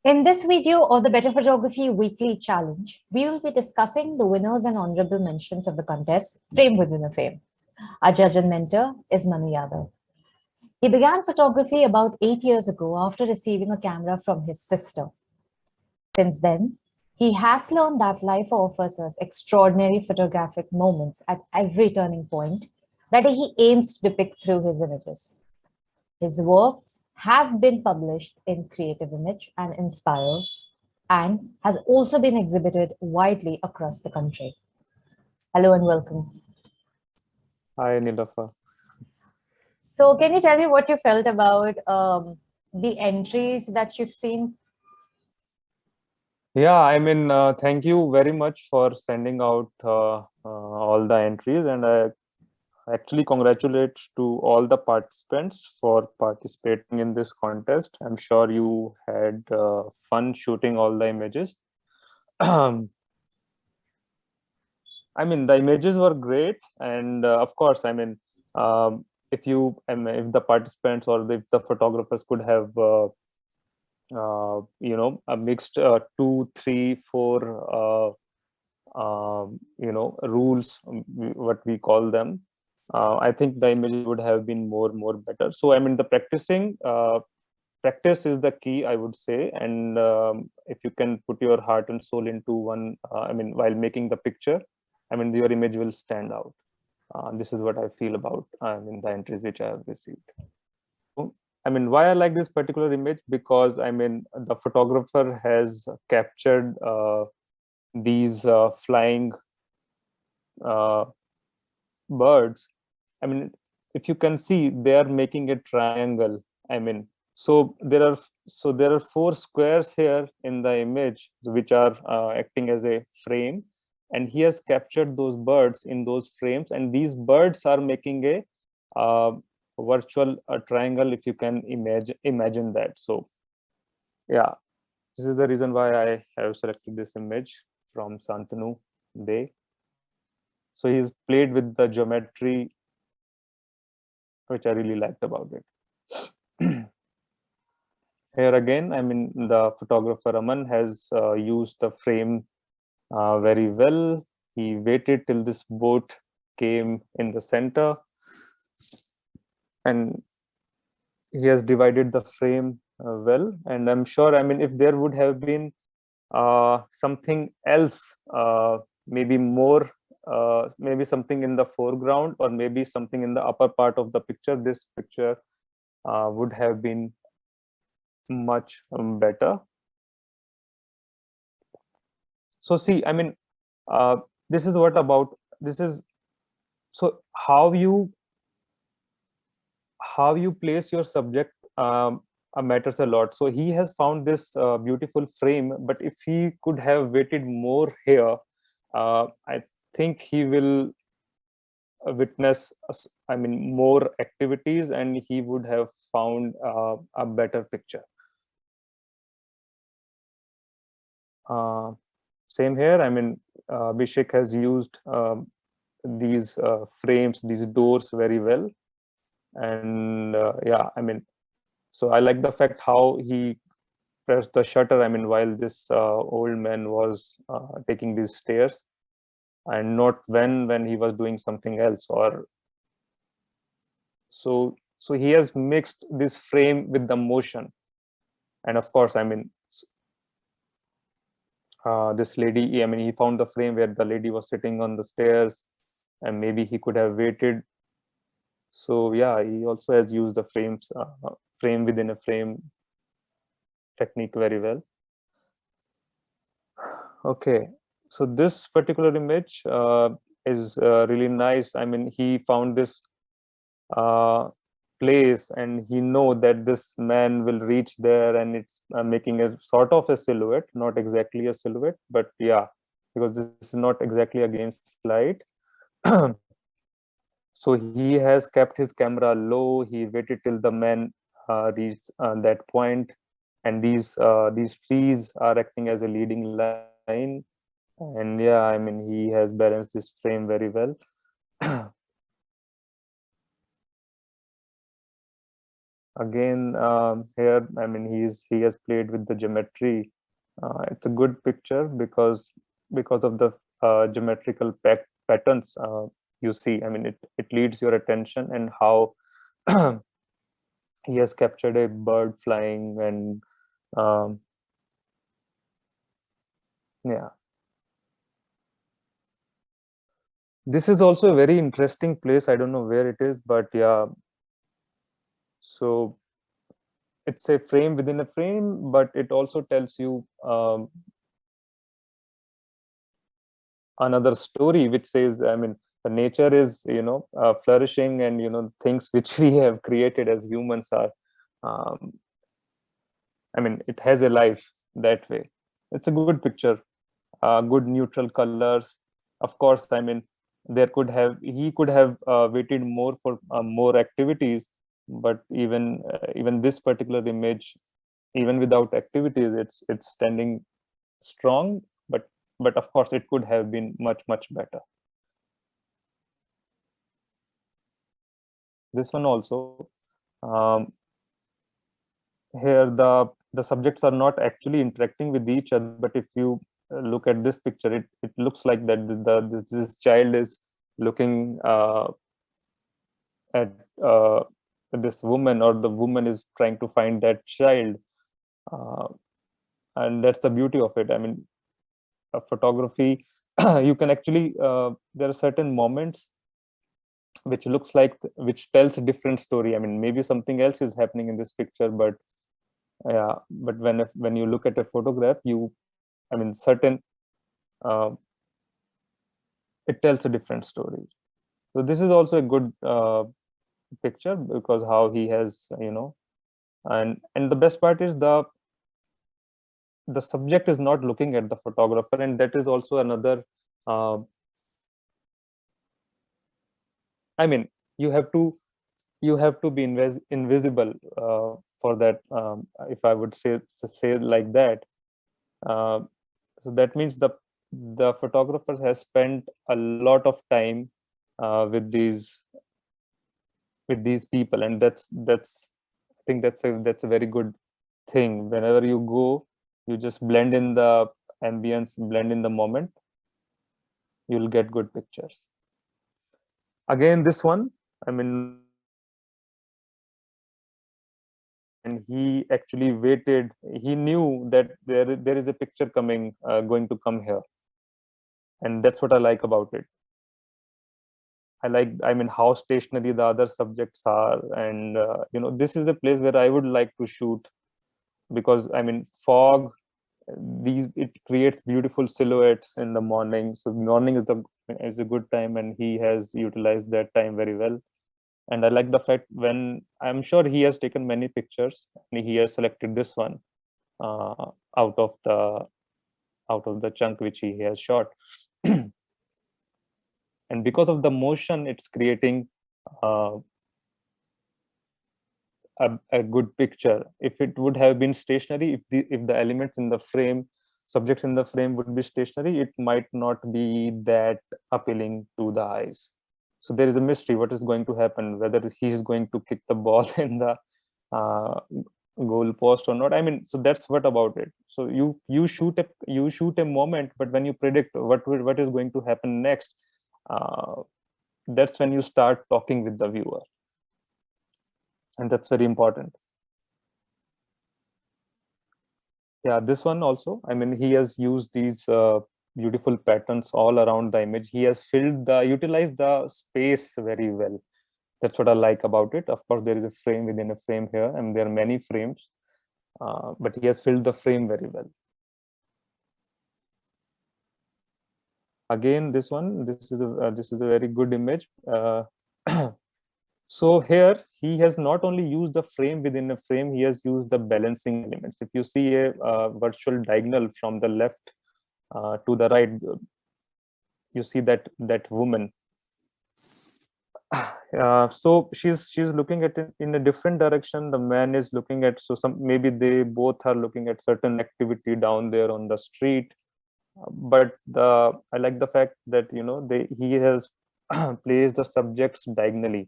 In this video of the Better Photography Weekly Challenge, we will be discussing the winners and honorable mentions of the contest, Frame Within a Frame. Our judge and mentor is Manu Yadav. He began photography about 8 years ago after receiving a camera from his sister. Since then, he has learned that life offers us extraordinary photographic moments at every turning point that he aims to depict through his images. His works have been published in Creative Image and Inspire and has also been exhibited widely across the country. Hello and welcome. Hi, Nilofer. So can you tell me what you felt about the entries that you've seen? Yeah, thank you very much for sending out all the entries, and I actually congratulate to all the participants for participating in this contest. I'm sure you had fun shooting all the images. The images were great, and of course, if if the participants or if the photographers could have a mixed 2, 3, 4 rules, what we call them, I think the images would have been more better. So the practice is the key, I would say. And if you can put your heart and soul into one, while making the picture, your image will stand out. This is what I feel about the entries which I have received. Why I like this particular image, because the photographer has captured these flying birds. If you can see, they are making a triangle. So there are 4 squares here in the image, which are acting as a frame, and he has captured those birds in those frames, and these birds are making a virtual triangle, if you can imagine that. So yeah, this is the reason why I have selected this image from Santanu Dey. So he's played with the geometry, which I really liked about it. Here again, the photographer Aman has used the frame very well. He waited till this boat came in the center, and he has divided the frame well. And I'm sure, if there would have been something else, maybe more, maybe something in the foreground, or maybe something in the upper part of the picture, this picture would have been much better. So see, this is what about this is so how you place your subject matters a lot. So he has found this beautiful frame, but if he could have waited more here, I think he will witness more activities, and he would have found a better picture. Same here. Abhishek has used these frames, these doors very well. And yeah, so I like the fact how he pressed the shutter, while this old man was taking these stairs, and not when he was doing something else. Or so he has mixed this frame with the motion. And of course, this lady, he found the frame where the lady was sitting on the stairs, and maybe he could have waited. So yeah, he also has used the frame within a frame technique very well. Okay, so this particular image is really nice. He found this place, and he know that this man will reach there, and it's making a sort of a silhouette, not exactly a silhouette, but yeah, because this is not exactly against light. So he has kept his camera low. He waited till the man reached that point, and these trees are acting as a leading line. And yeah, he has balanced this frame very well. Again, here, I mean, he has played with the geometry. It's a good picture because of the geometrical patterns you see. I mean, it leads your attention, and how he has captured a bird flying, and yeah. This is also a very interesting place. I don't know where it is, but yeah. So it's a frame within a frame, but it also tells you another story, which says, I mean, the nature is, flourishing, and things which we have created as humans are, um, I mean, it has a life that way. It's a good picture, good neutral colors. Of course, I mean, he could have waited more for more activities, but even this particular image, even without activities, it's standing strong. But of course, it could have been much better. This one also, um, here the subjects are not actually interacting with each other, but if you look at this picture, it looks like that this child is looking at this woman, or the woman is trying to find that child, uh, and that's the beauty of it. I mean, photography, you can actually, there are certain moments which tells a different story. I mean, maybe something else is happening in this picture, but yeah, but when you look at a photograph, I mean, uh, it tells a different story. So this is also a good picture, because how he has, and the best part is the subject is not looking at the photographer, and that is also another, uh, I mean, you have to be invisible for that, if I would say like that. uh, so that means the photographer has spent a lot of time with these people, and that's I think that's a very good thing. Whenever you go, you just blend in the ambience, blend in the moment, you'll get good pictures. Again, this one, I mean, and he actually waited. He knew that there is a picture coming, going to come here, and that's what I like about it. I mean, how stationary the other subjects are, and this is a place where I would like to shoot, because I mean, fog, it creates beautiful silhouettes in the morning. So morning is a good time, and he has utilized that time very well. And I like the fact, when I'm sure he has taken many pictures, and he has selected this one uh, out of the chunk which he has shot. And because of the motion, it's creating uh, a good picture. If it would have been stationary, if the elements in the frame, subjects in the frame would be stationary, it might not be that appealing to the eyes. So there is a mystery. What is going to happen? Whether he's going to kick the ball in the uh, goal post or not. I mean, so that's what about it. So you shoot a moment, but when you predict what is going to happen next, uh, that's when you start talking with the viewer, and that's very important. Yeah, this one also, I mean, he has used these beautiful patterns all around the image. He has utilized the space very well. That's what I like about it. Of course, there is a frame within a frame here, and there are many frames, but he has filled the frame very well. Again, this is a very good image. So here he has not only used the frame within a frame, he has used the balancing elements. If you see a virtual diagonal from the left to the right, you see that woman. So she's looking at it in a different direction. The man is looking at, so maybe they both are looking at certain activity down there on the street. But I like the fact that he has placed the subjects diagonally.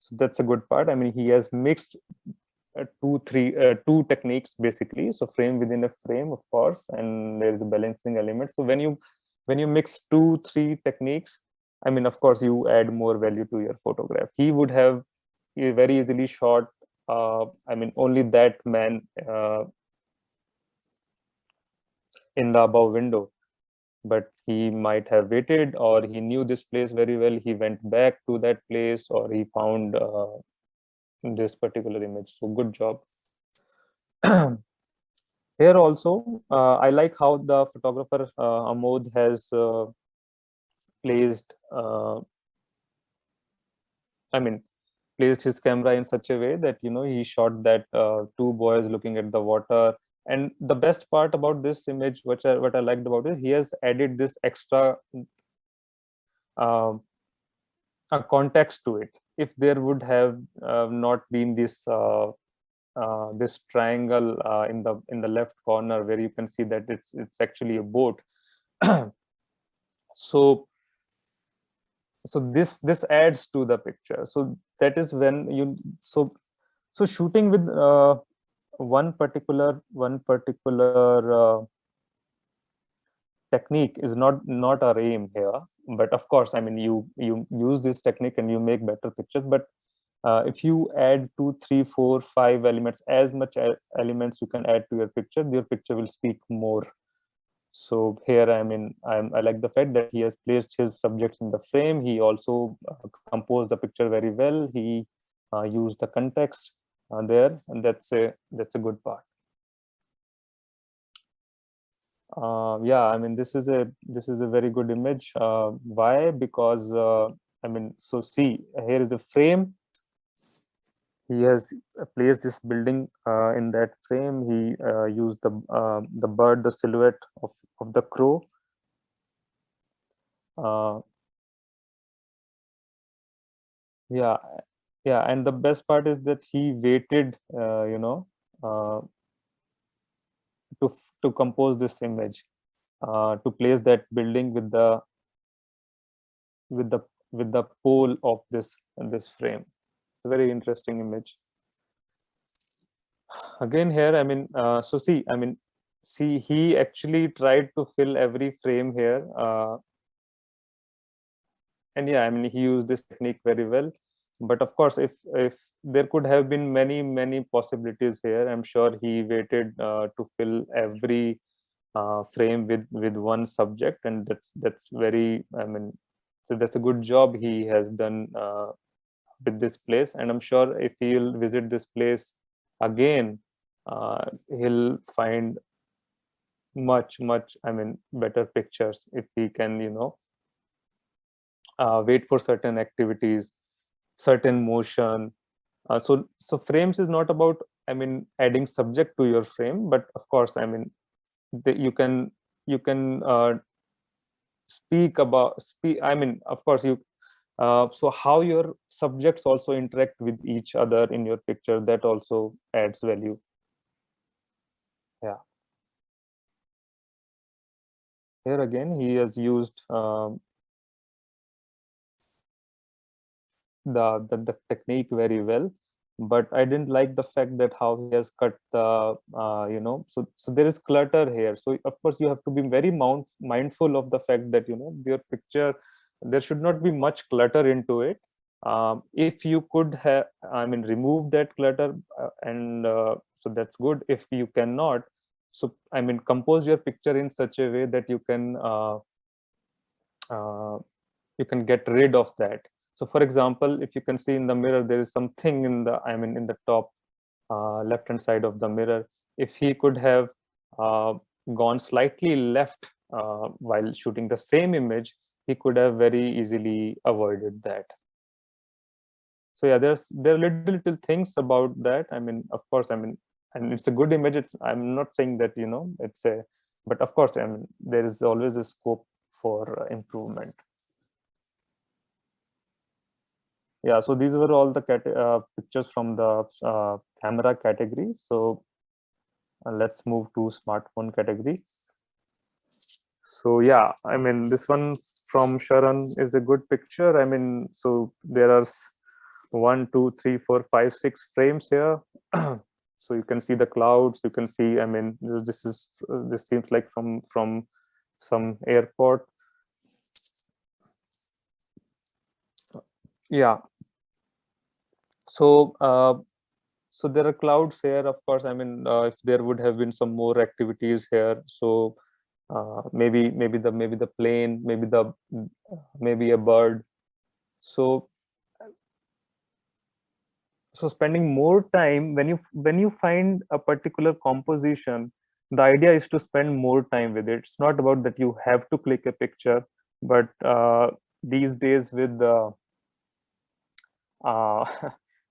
So that's a good part. I mean, he has mixed two techniques basically. So frame within a frame, of course, and there is a balancing element. So when you mix 2-3 techniques, I mean, of course, you add more value to your photograph. He would have very easily shot, I mean, only that man in the above window, but he might have waited, or he knew this place very well. He went back to that place, or he found this particular image. So good job. Here also, I like how the photographer Amod has placed, placed his camera in such a way that, you know, he shot that two boys looking at the water. And the best part about this image, what I liked about it, he has added this extra a context to it. If there would have not been this this triangle in the left corner where you can see that it's actually a boat. so this adds to the picture. So that is when you so shooting with one particular technique is not our aim here. But of course, I mean, you use this technique and you make better pictures. But if you add 2, 3, 4, 5 elements, as much elements you can add to your picture will speak more. So here, I mean, I like the fact that he has placed his subjects in the frame. He also composed the picture very well. He used the context there, and that's a good part. Yeah, I mean, this is a very good image. Why? Because I mean, so see, here is the frame. He has placed this building in that frame. He used the bird, the silhouette of the crow. Yeah, and the best part is that he waited, you know, to compose this image, to place that building with the pole of this frame. It's a very interesting image. Again here, I mean, so see, I mean, he actually tried to fill every frame here, and yeah, I mean, he used this technique very well. But of course, if there could have been many possibilities here, I'm sure he waited to fill every frame with one subject, and that's very, I mean, so that's a good job he has done with this place. And I'm sure if he'll visit this place again, he'll find much, I mean, better pictures if he can, you know, wait for certain activities, certain motion. So frames is not about, I mean, adding subject to your frame, but of course, I mean, you can speak, I mean, of course, you so how your subjects also interact with each other in your picture, that also adds value. Yeah, here again he has used the technique very well, but I didn't like the fact that how he has cut the you know, so there is clutter here. So of course you have to be very mindful of the fact that, you know, your picture, there should not be much clutter into it. If you could have, I mean, remove that clutter, and so that's good. If you cannot, so I mean, compose your picture in such a way that you can get rid of that. So for example, if you can see in the mirror, there is something in the, I mean, in the top left hand side of the mirror. If he could have gone slightly left while shooting the same image, he could have very easily avoided that. So yeah, there are little things about that. I mean, of course, I mean, and it's a good image. I'm not saying that, you know, it's a, but of course, I mean, there is always a scope for improvement. Yeah, so these were all the pictures from the camera category. So let's move to smartphone category. So yeah, I mean, this one from Sharon is a good picture. I mean, so there are 1, 2, 3, 4, 5, 6 frames here. So you can see the clouds. You can see, I mean, this seems like from some airport. Yeah. So so there are clouds here, of course. I mean, if there would have been some more activities here, so maybe the plane, maybe a bird. So spending more time when you find a particular composition, the idea is to spend more time with it. It's not about that you have to click a picture, but these days with the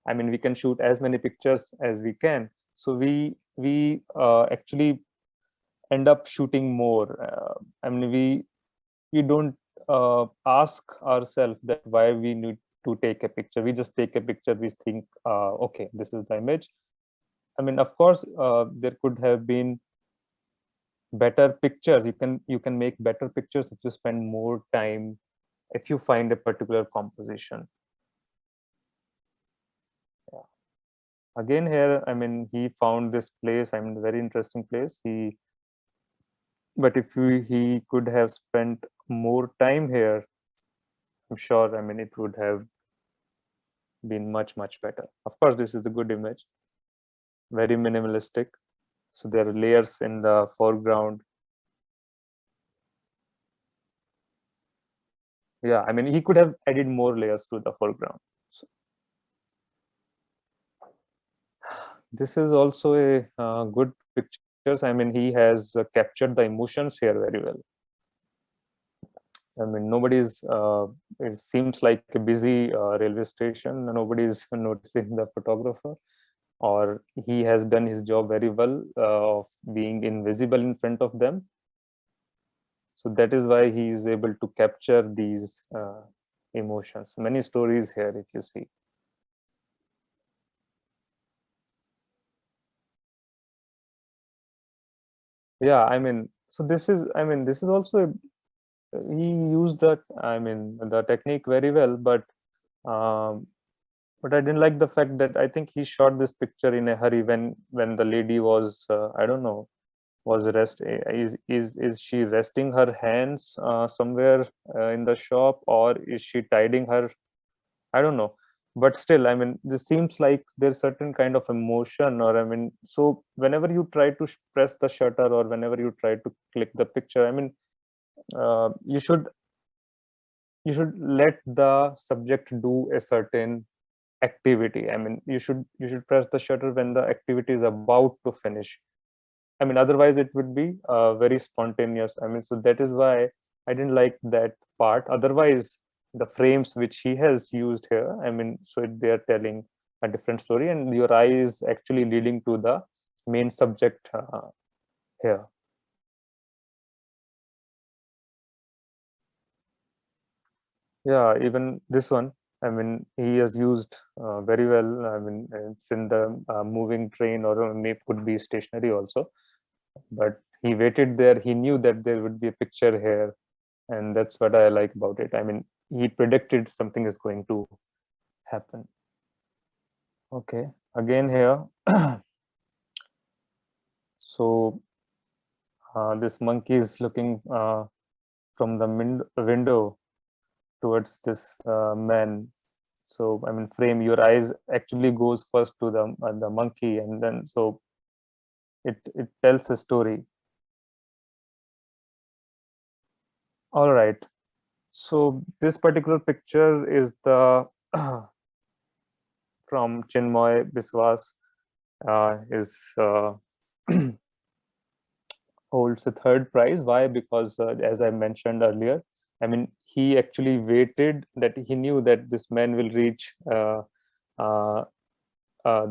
I mean, we can shoot as many pictures as we can, so we actually end up shooting more. I mean, we don't ask ourselves that why we need to take a picture. We just take a picture. We think, okay, this is the image. I mean, of course, there could have been better pictures. You can make better pictures if you spend more time, if you find a particular composition. Yeah. Again here, I mean, he found this place. I mean, very interesting place. But if he could have spent more time here, I'm sure, I mean, it would have been much better. Of course, this is a good image, very minimalistic. So there are layers in the foreground. Yeah, I mean, he could have added more layers to the foreground. So this is also a good pictures. I mean, he has captured the emotions here very well. I mean, nobody's, it seems like a busy railway station. Nobody's noticing the photographer, or he has done his job very well of being invisible in front of them. So that is why he is able to capture these emotions. Many stories here, if you see. Yeah, I mean, so this is, I mean, this is also, he used that, I mean, the technique very well, but I didn't like the fact that I think he shot this picture in a hurry when the lady was, I don't know, was is she resting her hands somewhere in the shop, or is she tidying her, I don't know. But still, I mean, this seems like there's certain kind of emotion, or I mean, so whenever you try to press the shutter, or whenever you try to click the picture, I mean, you should let the subject do a certain activity. I mean, you should press the shutter when the activity is about to finish. I mean, otherwise it would be very spontaneous. I mean, so that is why I didn't like that part. Otherwise, the frames which he has used here, I mean, so they are telling a different story, and your eye is actually leading to the main subject here. Yeah, even this one, I mean, he has used very well. I mean, it's in the moving train, or maybe could be stationary also. But he waited there. He knew that there would be a picture here, and that's what I like about it. I mean, he predicted something is going to happen. Okay, again here. So this monkey is looking from the window towards this man. So I mean, frame, your eyes actually goes first to the monkey, and then so it tells a story. All right. So this particular picture is the from Chinmoy Biswas, is holds a third prize. Why? Because as I mentioned earlier, I mean, he actually waited, that he knew that this man will reach uh,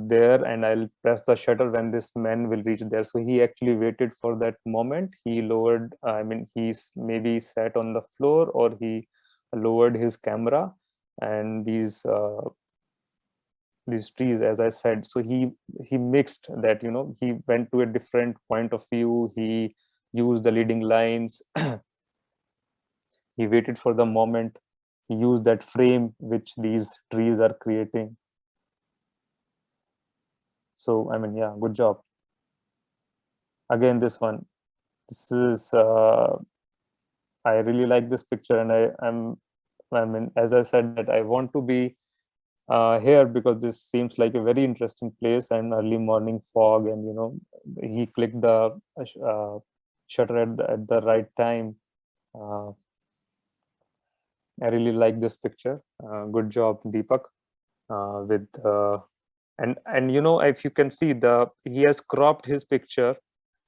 there, and I'll press the shutter when this man will reach there. So he actually waited for that moment. He lowered, I mean, he's maybe sat on the floor, or he lowered his camera, and these trees, as I said, so he mixed that, you know, he went to a different point of view. He used the leading lines. He waited for the moment, use that frame which these trees are creating. So, I mean, yeah, good job. Again, this one, this is, I really like this picture, and I mean, as I said, that I want to be here because this seems like a very interesting place, and early morning fog, and he clicked the shutter at the right time. I really like this picture. Good job, Deepak. With and if you can see, he has cropped his picture.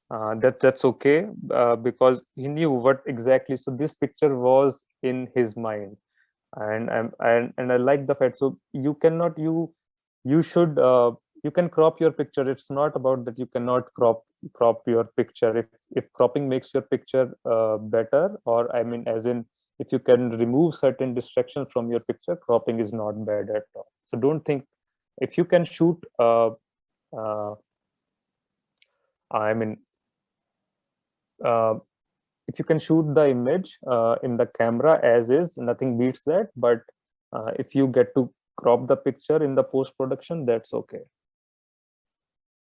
That's okay, because he knew what exactly. So this picture was in his mind, and I like the fact. So you cannot you should you can crop your picture. It's not about that you cannot crop your picture. If cropping makes your picture better, or I mean, as in, if you can remove certain distractions from your picture, cropping is not bad at all. So don't think, if you can shoot I mean if you can shoot the image in the camera as is, nothing beats that. But if you get to crop the picture in the post production, that's okay.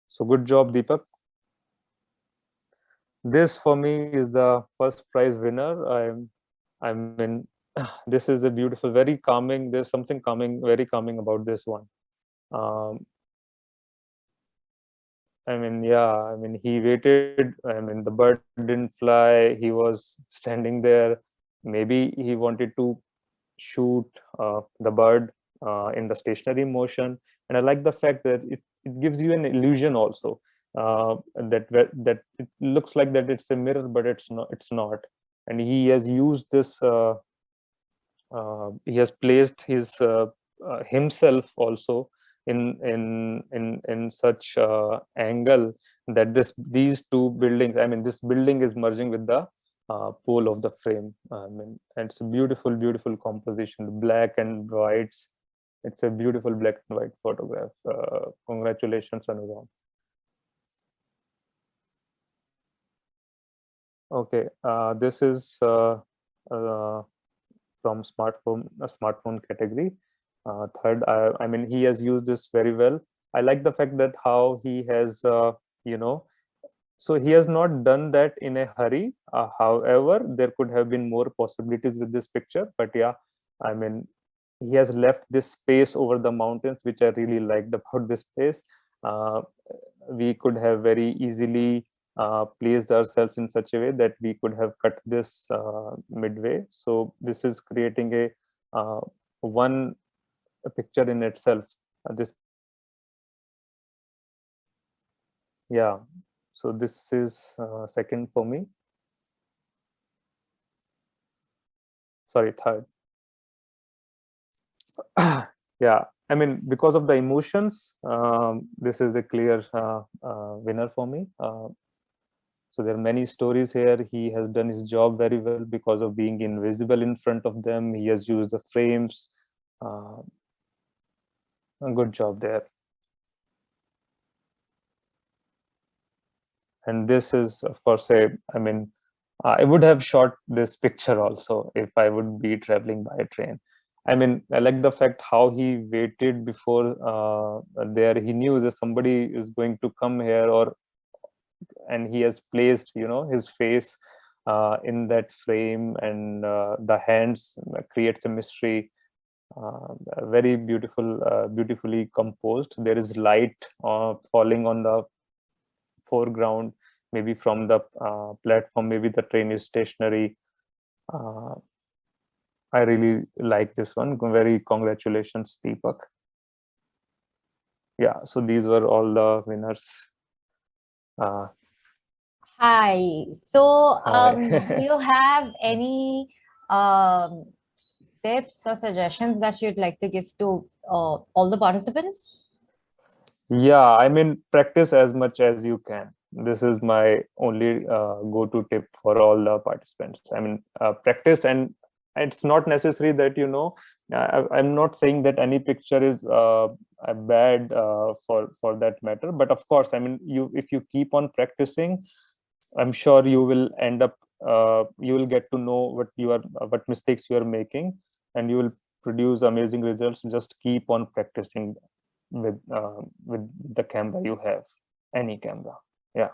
So good job, Deepak. This for me is the first prize winner. I mean, this is a beautiful, very calming. There's something calming, very calming about this one. I mean, yeah, I mean, he waited. I mean, the bird didn't fly. He was standing there. Maybe he wanted to shoot the bird in the stationary motion. And I like the fact that it gives you an illusion also, that it looks like that it's a mirror, but it's not. It's not. And he has used this. He has placed his himself also in such angle that these two buildings, I mean, this building is merging with the pole of the frame. I mean, and it's a beautiful composition, black and whites. It's a beautiful black and white photograph. Congratulations, Anurag. Okay, this is from smartphone category. Third, I mean, he has used this very well. I like the fact that how he has, so he has not done that in a hurry. However, there could have been more possibilities with this picture. But yeah, I mean, he has left this space over the mountains, which I really liked about this place. We could have very easily placed ourselves in such a way that we could have cut this midway. So this is creating a one picture in itself. This, yeah. So this is second for me. Sorry, third. Yeah, I mean, because of the emotions, this is a clear winner for me. So there are many stories here. He has done his job very well because of being invisible in front of them. He has used the frames. A good job there. And this is, of course, I mean, I would have shot this picture also if I would be traveling by train. I mean, I like the fact how he waited before there. He knew that somebody is going to come here, and he has placed, his face in that frame, and the hands creates a mystery. Very beautifully composed. There is light falling on the foreground, maybe from the platform, maybe the train is stationary. I really like this one. Very congratulations, Deepak. Yeah, so these were all the winners. Hi. So, Hi. do you have any tips or suggestions that you'd like to give to all the participants? Yeah, I mean, practice as much as you can. This is my only go-to tip for all the participants. I mean, practice, and it's not necessary that, I'm not saying that any picture is bad for that matter. But of course, I mean, if you keep on practicing, I'm sure you will end up, you will get to know what mistakes you are making. and you will produce amazing results. Just keep on practicing with the camera you have, any camera. Yeah.